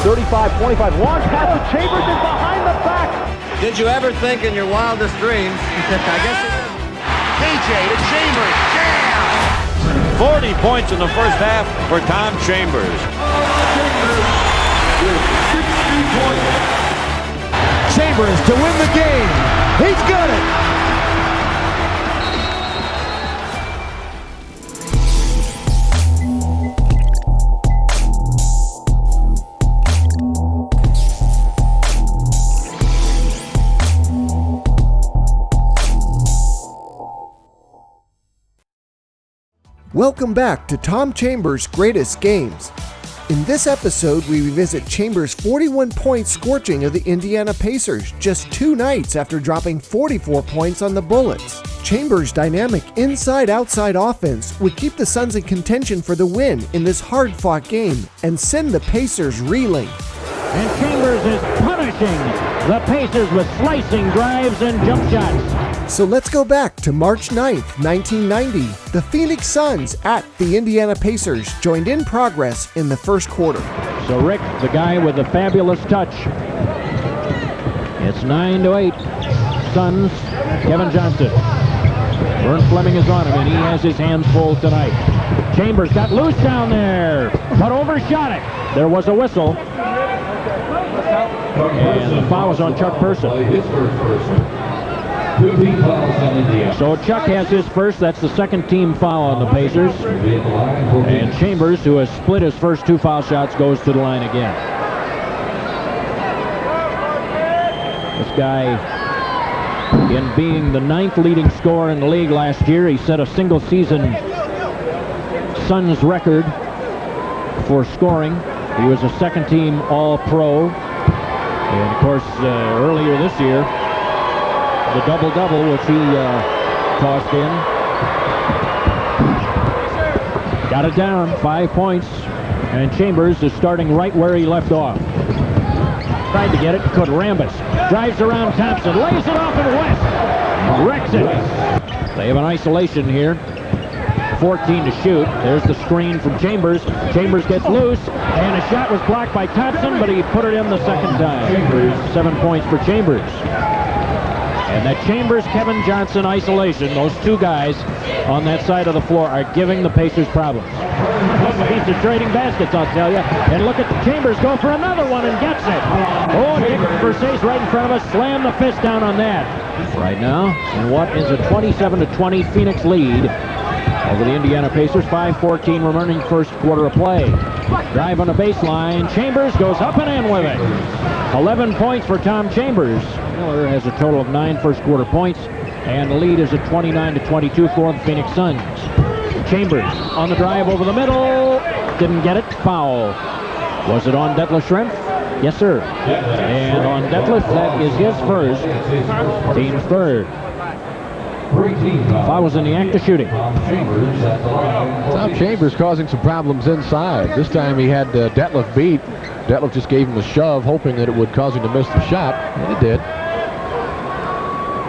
35-25. Launch pass to Chambers is behind the back. Did you ever think in your wildest dreams? I guess it is. KJ to Chambers. Jam! 40 points in the first half for Tom Chambers. Chambers to win the game. He's got it. Welcome back to Tom Chambers' Greatest Games. In this episode, we revisit Chambers' 41-point scorching of the Indiana Pacers just 2 nights after dropping 44 points on the Bullets. Chambers' dynamic inside-outside offense would keep the Suns in contention for the win in this hard-fought game and send the Pacers reeling. And Chambers is punishing the Pacers with slicing drives and jump shots. So let's go back to March 9th, 1990. The Phoenix Suns at the Indiana Pacers joined in progress in the first quarter. So Rick, the guy with the fabulous touch. It's 9-8. Suns, Kevin Johnson. Vern Fleming is on him, and he has his hands full tonight. Chambers got loose down there, but overshot it. There was a whistle. And the foul was on Chuck Person. So Chuck has his first. That's the second team foul on the Pacers. And Chambers, who has split his first 2 foul shots, goes to the line again. This guy, in being the 9th leading scorer in the league last year, he set a single season Suns record for scoring. He was a second team All-Pro. And of course, earlier this year, the double-double, which he tossed in. Got it down, 5 points. And Chambers is starting right where he left off. Tried to get it, could Rambis. Drives around Thompson, lays it off and West. Wrecks it. They have an isolation here. 14 to shoot. There's the screen from Chambers. Chambers gets loose, and a shot was blocked by Thompson, but he put it in the second time. 7 points for Chambers. And that Chambers-Kevin Johnson isolation, those 2 guys on that side of the floor are giving the Pacers problems. He's trading baskets, I'll tell you. And look at Chambers go for another one and gets it. Oh, Nick Versace right in front of us. Slam the fist down on that. Right now, in what is a 27-20 Phoenix lead over the Indiana Pacers. 5:14 remaining first quarter of play. Drive on the baseline. Chambers goes up and in with it. 11 points for Tom Chambers. Miller has a total of 9 first quarter points, and the lead is at 29-22 for the Phoenix Suns. Chambers on the drive over the middle. Didn't get it. Foul. Was it on Detlef Schrempf? Yes, sir. And on Detlef, that is his first. Team's third. Foul was in the act of shooting. Tom Chambers causing some problems inside. This time he had Detlef beat. Detlef just gave him a shove, hoping that it would cause him to miss the shot, and it did.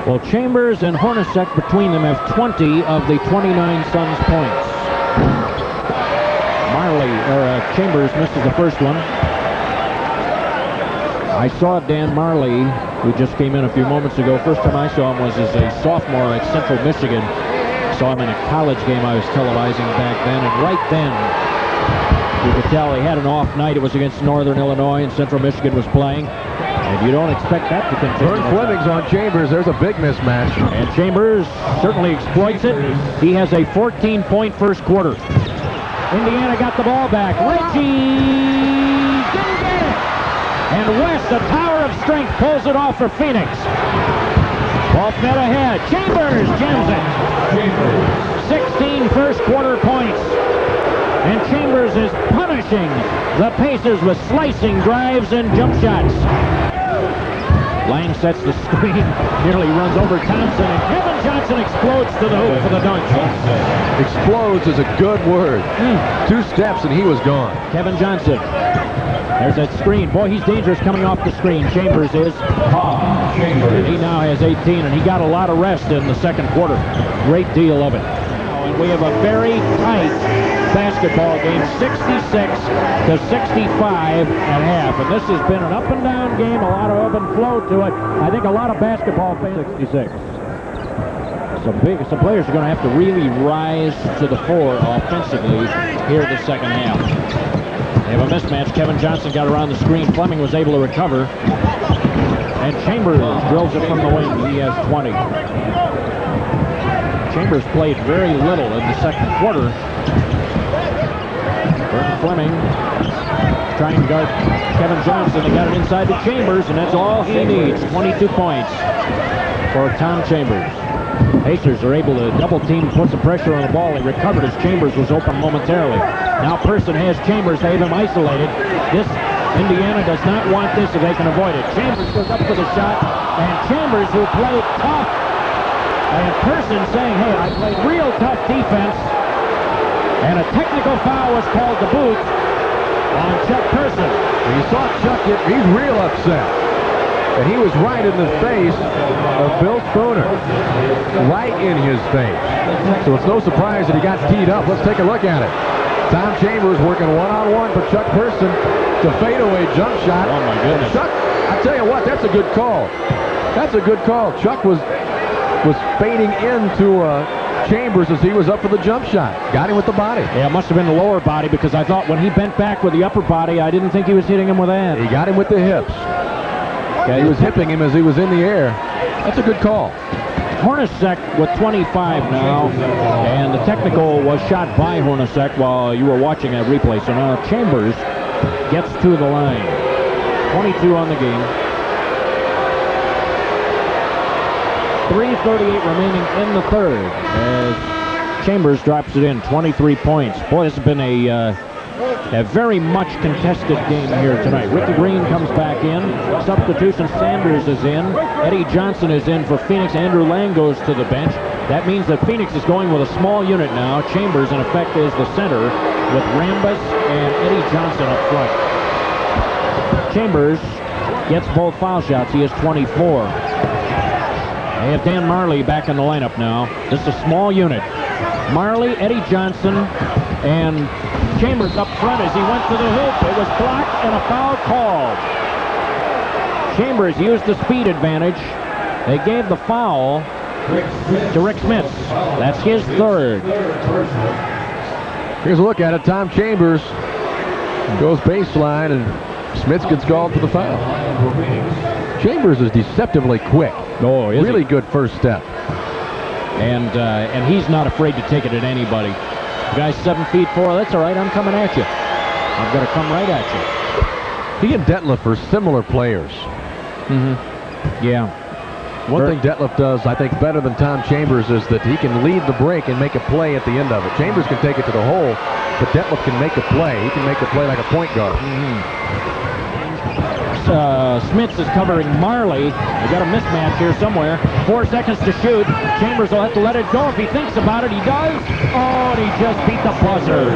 Well, Chambers and Hornacek between them have 20 of the 29 Suns points. Chambers misses the first one. I saw Dan Marley, who just came in a few moments ago. First time I saw him was as a sophomore at Central Michigan. Saw him in a college game I was televising back then, and right then you could tell he had an off night. It was against Northern Illinois, and Central Michigan was playing. And you don't expect that to continue. Vern Fleming's on Chambers. There's a big mismatch. And Chambers certainly exploits it. He has a 14-point first quarter. Indiana got the ball back. Reggie didn't get it. And West, the tower of strength, pulls it off for Phoenix. Ball fed ahead. Chambers jams it. 16 first quarter points. And Chambers is punishing the Pacers with slicing drives and jump shots. Lange sets the screen, nearly runs over Thompson, and Kevin Johnson explodes to the hoop for the dunk. Explodes is a good word. 2 steps and he was gone. Kevin Johnson. There's that screen. Boy, he's dangerous coming off the screen. Chambers is. He now has 18, and he got a lot of rest in the second quarter. Great deal of it. And we have a very tight basketball game, 66-65 at half. And this has been an up and down game, a lot of ebb and flow to it. I think a lot of basketball fans. 66. Some players are going to have to really rise to the fore offensively here in the second half. They have a mismatch. Kevin Johnson got around the screen. Fleming was able to recover. And Chambers drills it from the wing. He has 20. Chambers played very little in the second quarter. Vern Fleming trying to guard Kevin Johnson. They got it inside to Chambers, and that's all he needs. 22 points for Tom Chambers. Pacers are able to double team, put some pressure on the ball. He recovered as Chambers was open momentarily. Now Person has Chambers. They have him isolated. This Indiana does not want this if they can avoid it. Chambers goes up for the shot, and Chambers, who played tough, and Person saying, hey, I played real tough defense, and a technical foul was called to boot on Chuck Person. You saw Chuck he's real upset. And he was right in the face of Bill Spooner. Right in his face. So it's no surprise that he got teed up. Let's take a look at it. Tom Chambers working one-on-one for Chuck Person to fadeaway jump shot. Oh, my goodness. Chuck, I tell you what, that's a good call. That's a good call. Chuck was fading into Chambers as he was up for the jump shot. Got him with the body. Yeah, it must have been the lower body, because I thought when he bent back with the upper body, I didn't think he was hitting him with that. He got him with the hips. Okay, he was hipping him as he was in the air. That's a good call. Hornacek with 25 now, and the technical was shot by Hornacek while you were watching that replay. So now Chambers gets to the line. 22 on the game. 3:38 remaining in the third as Chambers drops it in. 23 points. Boy, this has been a very much contested game here tonight. Rickey Green comes back in. Substitution, Sanders is in. Eddie Johnson is in for Phoenix. Andrew Lange goes to the bench. That means that Phoenix is going with a small unit now. Chambers, in effect, is the center with Rambis and Eddie Johnson up front. Chambers gets both foul shots. He has 24. They have Dan Majerle back in the lineup now. This is a small unit. Majerle, Eddie Johnson, and Chambers up front as he went to the hoop. It was blocked and a foul called. Chambers used the speed advantage. They gave the foul to Rick Smits. That's his third. Here's a look at it. Tom Chambers goes baseline, and Smits gets called for the foul. Chambers is deceptively quick. Oh, is really he? good first step. And he's not afraid to take it at anybody. The guy's 7'4". That's all right. I'm coming at you. I'm going to come right at you. He and Detlef are similar players. Yeah. One thing Detlef does, I think, better than Tom Chambers is that he can lead the break and make a play at the end of it. Chambers can take it to the hole, but Detlef can make a play. He can make the play like a point guard. Smits is covering Majerle. We got a mismatch here somewhere. 4 seconds to shoot. Chambers will have to let it go. If he thinks about it, he does. Oh, and he just beat the buzzer.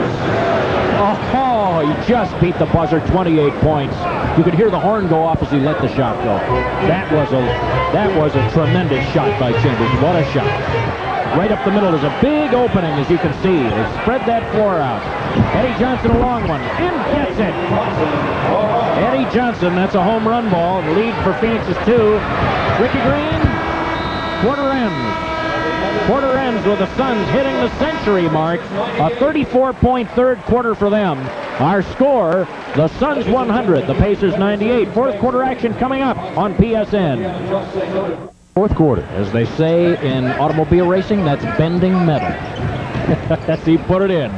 Oh, he just beat the buzzer. 28 points. You could hear the horn go off as he let the shot go. That was a tremendous shot by Chambers. What a shot. Right up the middle. There's a big opening, as you can see. They spread that floor out. Eddie Johnson, a long one. In gets it. Eddie Johnson, that's a home run ball. The lead for Phoenix is 2. Rickey Green, quarter ends. Quarter ends with the Suns hitting the century mark. A 34-point third quarter for them. Our score, the Suns 100, the Pacers 98. Fourth quarter action coming up on PSN. Fourth quarter. As they say in automobile racing, that's bending metal. That's he put it in.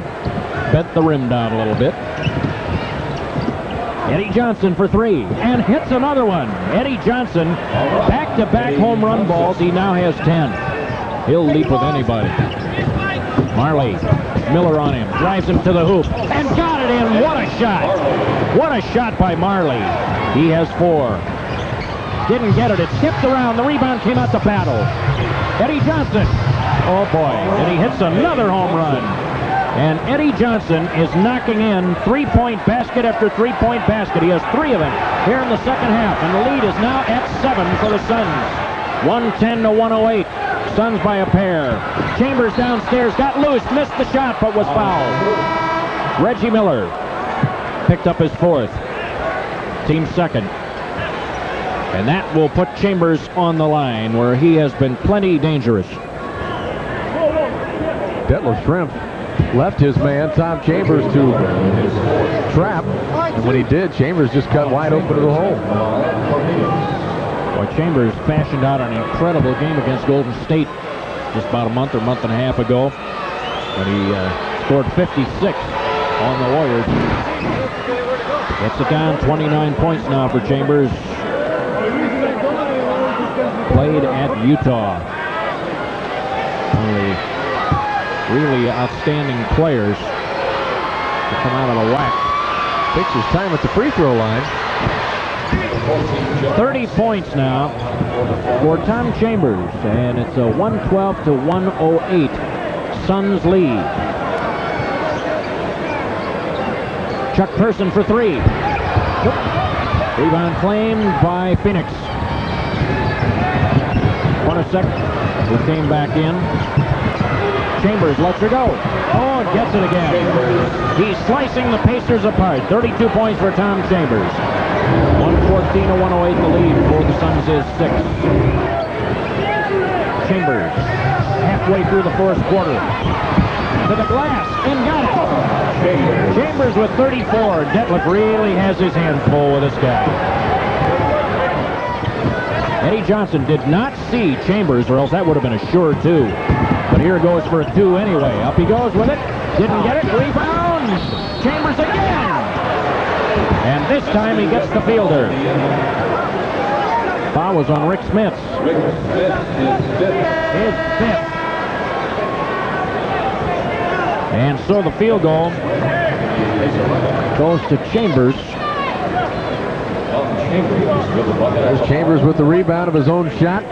Bent the rim down a little bit. Eddie Johnson for 3 and hits another one. Eddie Johnson, back-to-back home run balls. He now has 10. He'll leap with anybody. Majerle, Miller on him, drives him to the hoop and got it in. What a shot! What a shot by Majerle. He has 4. Didn't get it. It skipped around. The rebound came out to battle. Eddie Johnson. Oh, boy. And he hits another home run. And Eddie Johnson is knocking in three-point basket after three-point basket. He has 3 of them here in the second half. And the lead is now at 7 for the Suns. 110-108. Suns by a pair. Chambers downstairs. Got loose. Missed the shot, but was fouled. Reggie Miller picked up his 4th. Team 2nd. And that will put Chambers on the line, where he has been plenty dangerous. Detlef Schrempf left his man, Tom Chambers, to trap. And when he did, Chambers just cut wide open to the hole. Well, Chambers fashioned out an incredible game against Golden State just about a month and a half ago, when he scored 56 on the Warriors. Gets it down, 29 points now for Chambers. Played at Utah. One of the really outstanding players to come out of the WAC. Takes his time at the free throw line. 30 points now for Tom Chambers, and it's a 112-108 Suns lead. Chuck Person for 3. Rebound claimed by Phoenix. Hornacek, who came back in. Chambers lets her go. Oh, and gets it again. He's slicing the Pacers apart. 32 points for Tom Chambers. 114-108 the lead for the Suns is 6. Chambers halfway through the 4th quarter. To the glass and got it. Chambers with 34. Detlef really has his hands full with this guy. Eddie Johnson did not see Chambers, or else that would have been a sure 2. But here goes for a 2 anyway. Up he goes with it. Didn't get it. Rebound. Chambers again. And this time he gets the fielder. Foul was on Rick Smits. His 5th. And so the field goal goes to Chambers. There's Chambers with the rebound of his own shot.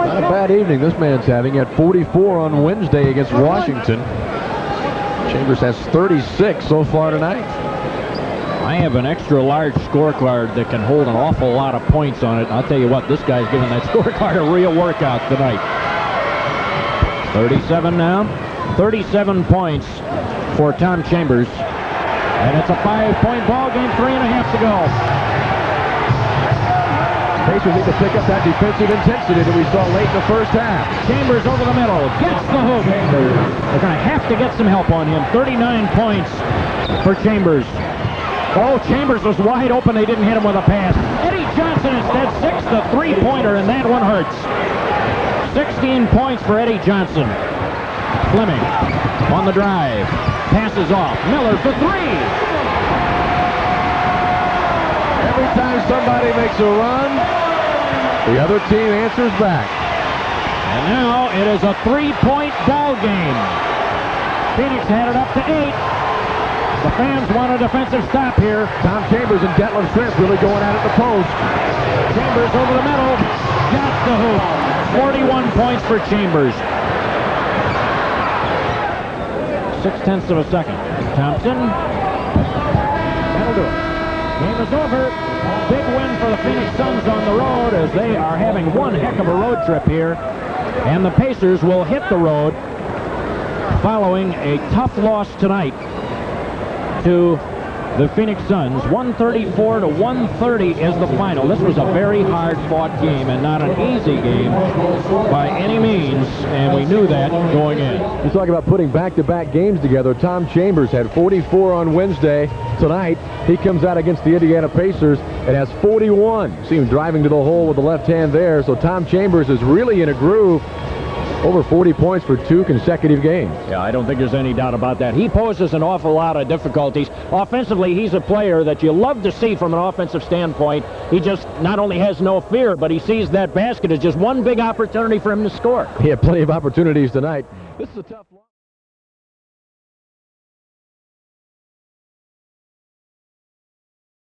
Not a bad evening this man's having. He had 44 on Wednesday against Washington. Chambers has 36 so far tonight. I have an extra large scorecard that can hold an awful lot of points on it. I'll tell you what, this guy's giving that scorecard a real workout tonight. 37 now. 37 points for Tom Chambers. And it's a 5-point ball game, 3.5 to go. Pacers need to pick up that defensive intensity that we saw late in the first half. Chambers over the middle, gets the hoop. They're going to have to get some help on him. 39 points for Chambers. Oh, Chambers was wide open. They didn't hit him with a pass. Eddie Johnson instead, 6 the 3-pointer, and that one hurts. 16 points for Eddie Johnson. Fleming on the drive. Passes off. Miller for 3. Every time somebody makes a run, the other team answers back. And now it is a 3-point ball game. Phoenix had it up to 8. The fans want a defensive stop here. Tom Chambers and Detlef Schrempf really going at it at the post. Chambers over the middle. Got the hoop. 41 points for Chambers. 0.6 of a second. Thompson. That'll do it. Game is over. Big win for the Phoenix Suns on the road, as they are having one heck of a road trip here. And the Pacers will hit the road following a tough loss tonight to the Phoenix Suns. 134-130 is the final. This was a very hard-fought game and not an easy game by any means, and we knew that going in. You talk about putting back-to-back games together. Tom Chambers had 44 on Wednesday. Tonight, he comes out against the Indiana Pacers and has 41. See him driving to the hole with the left hand there. So Tom Chambers is really in a groove. Over 40 points for 2 consecutive games. Yeah, I don't think there's any doubt about that. He poses an awful lot of difficulties. Offensively, he's a player that you love to see from an offensive standpoint. He just not only has no fear, but he sees that basket as just one big opportunity for him to score. He had plenty of opportunities tonight. This is a tough one.